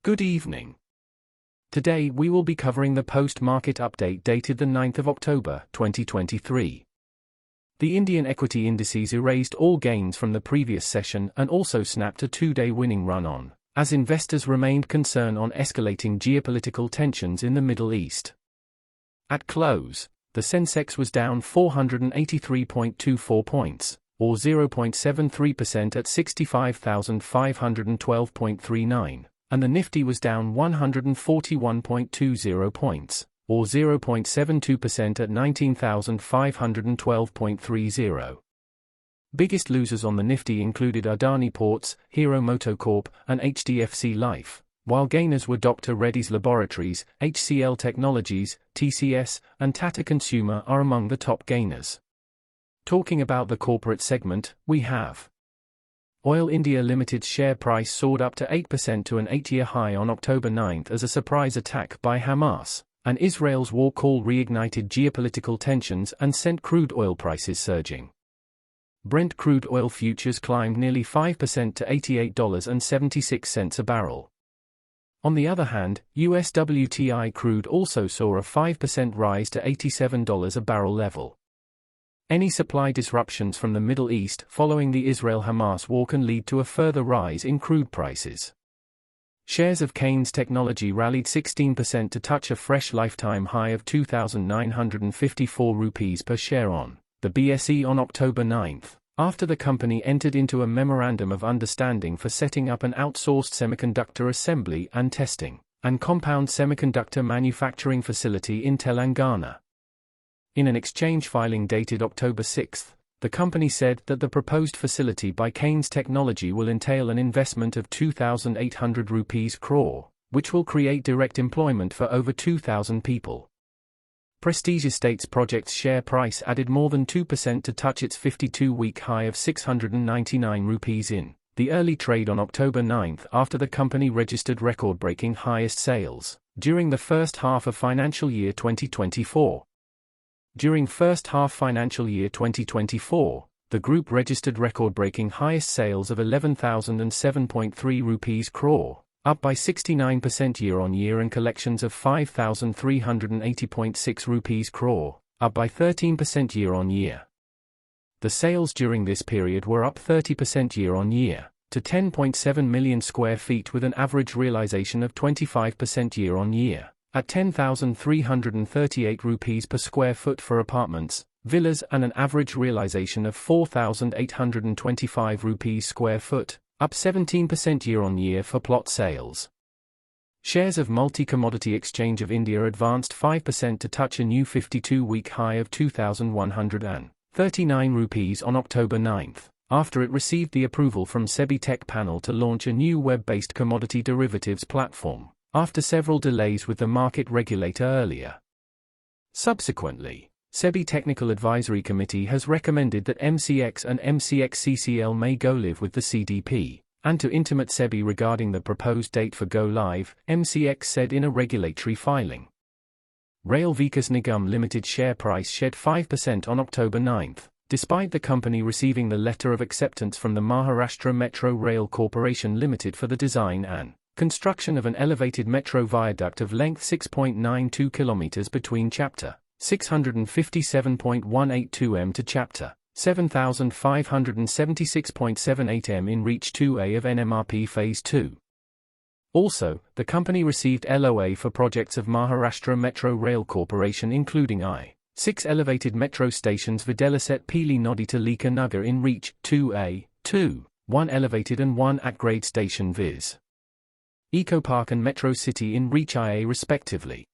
Good evening. Today we will be covering the post-market update dated the 9th of October 2023. The Indian equity indices erased all gains from the previous session and also snapped a two-day winning run on, as investors remained concerned on escalating geopolitical tensions in the Middle East. At close, the Sensex was down 483.24 points, or 0.73% at 65,512.39. And the Nifty was down 141.20 points, or 0.72% at 19,512.30. Biggest losers on the Nifty included Adani Ports, Hero MotoCorp, and HDFC Life, while gainers were Dr. Reddy's Laboratories, HCL Technologies, TCS, and Tata Consumer are among the top gainers. Talking about the corporate segment, we have Oil India Limited's share price soared up to 8% to an 8-year high on October 9 as a surprise attack by Hamas, and Israel's war call reignited geopolitical tensions and sent crude oil prices surging. Brent crude oil futures climbed nearly 5% to $88.76 a barrel. On the other hand, US WTI crude also saw a 5% rise to $87 a barrel level. Any supply disruptions from the Middle East following the Israel-Hamas war can lead to a further rise in crude prices. Shares of KAYNES Technology rallied 16% to touch a fresh lifetime high of 2,954 rupees per share on the BSE on October 9, after the company entered into a memorandum of understanding for setting up an outsourced semiconductor assembly and testing and compound semiconductor manufacturing facility in Telangana. In an exchange filing dated October 6, the company said that the proposed facility by KAYNES Technology will entail an investment of 2,800 rupees crore, which will create direct employment for over 2,000 people. Prestige Estates Project's share price added more than 2% to touch its 52-week high of 699 rupees in the early trade on October 9 after the company registered record-breaking highest sales during the first half of financial year 2024. During first half financial year 2024, the group registered record-breaking highest sales of 11,007.3 rupees crore, up by 69% year-on-year, and collections of 5,380.6 rupees crore, up by 13% year-on-year. The sales during this period were up 30% year-on-year, to 10.7 million square feet with an average realization of 25% year-on-year. At 10,338 rupees per square foot for apartments, villas, and an average realization of 4,825 rupees square foot, up 17% year-on-year for plot sales. Shares of Multi-Commodity Exchange of India advanced 5% to touch a new 52-week high of 2,139 rupees on October 9, after it received the approval from SEBI Tech Panel to launch a new web-based commodity derivatives platform, after several delays with the market regulator earlier. Subsequently, SEBI Technical Advisory Committee has recommended that MCX and MCX-CCL may go live with the CDP, and to intimate SEBI regarding the proposed date for go live, MCX said in a regulatory filing. Rail Vikas Nigam Limited share price shed 5% on October 9, despite the company receiving the letter of acceptance from the Maharashtra Metro Rail Corporation Limited for the design and construction of an elevated metro viaduct of length 6.92 km between Chapter 657.182 m to Chapter 7,576.78 m in Reach 2A of NMRP Phase 2. Also, the company received LOA for projects of Maharashtra Metro Rail Corporation including I-6 elevated metro stations Videlaset Pili Nodi to Lika Nagar in Reach 2A, 2, 1 elevated and 1 at-grade station Viz. Eco Park and Metro City in Reach IA respectively.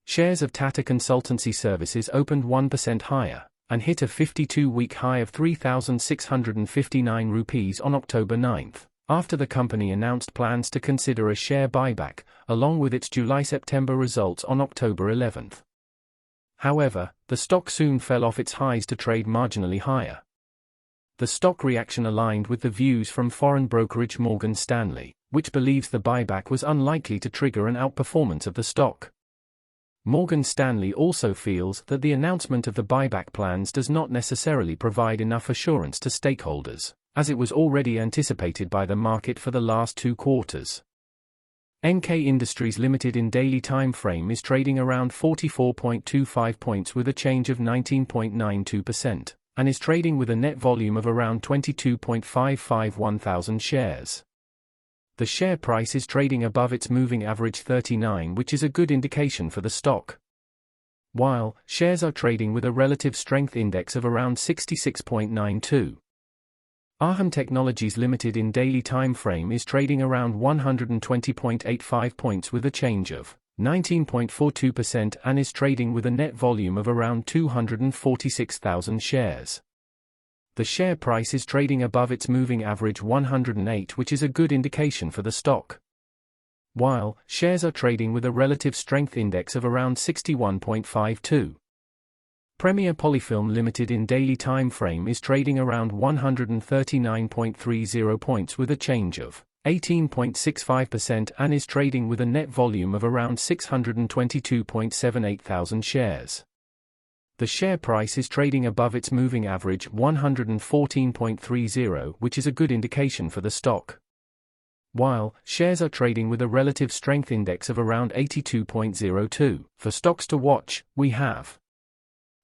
Shares of Tata Consultancy Services opened 1% higher, and hit a 52-week high of 3,659 rupees on October 9, after the company announced plans to consider a share buyback, along with its July-September results on October 11. However, the stock soon fell off its highs to trade marginally higher. The stock reaction aligned with the views from foreign brokerage Morgan Stanley, which believes the buyback was unlikely to trigger an outperformance of the stock. Morgan Stanley also feels that the announcement of the buyback plans does not necessarily provide enough assurance to stakeholders, as it was already anticipated by the market for the last 2 quarters. NK Industries Limited in daily time frame is trading around 44.25 points with a change of 19.92%, and is trading with a net volume of around 22.551 thousand shares. The share price is trading above its moving average 39, which is a good indication for the stock. While shares are trading with a relative strength index of around 66.92. Asain Technologies Limited in daily time frame is trading around 120.85 points with a change of 19.42% and is trading with a net volume of around 246,000 shares. The share price is trading above its moving average 108, which is a good indication for the stock. While shares are trading with a relative strength index of around 61.52. Premier Polyfilm Limited in daily time frame is trading around 139.30 points with a change of 18.65% and is trading with a net volume of around 622.78 thousand shares. The share price is trading above its moving average 114.30, which is a good indication for the stock. While shares are trading with a relative strength index of around 82.02. For stocks to watch, we have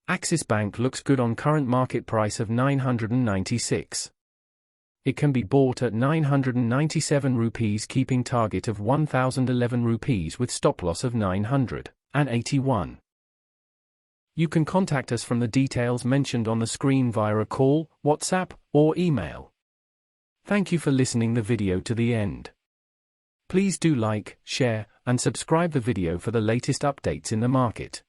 Axis Bank looks good on current market price of 996. It can be bought at 997 rupees, keeping target of 1011 rupees with stop loss of 981. You can contact us from the details mentioned on the screen via a call, WhatsApp, or email. Thank you for listening the video to the end. Please do like, share, and subscribe the video for the latest updates in the market.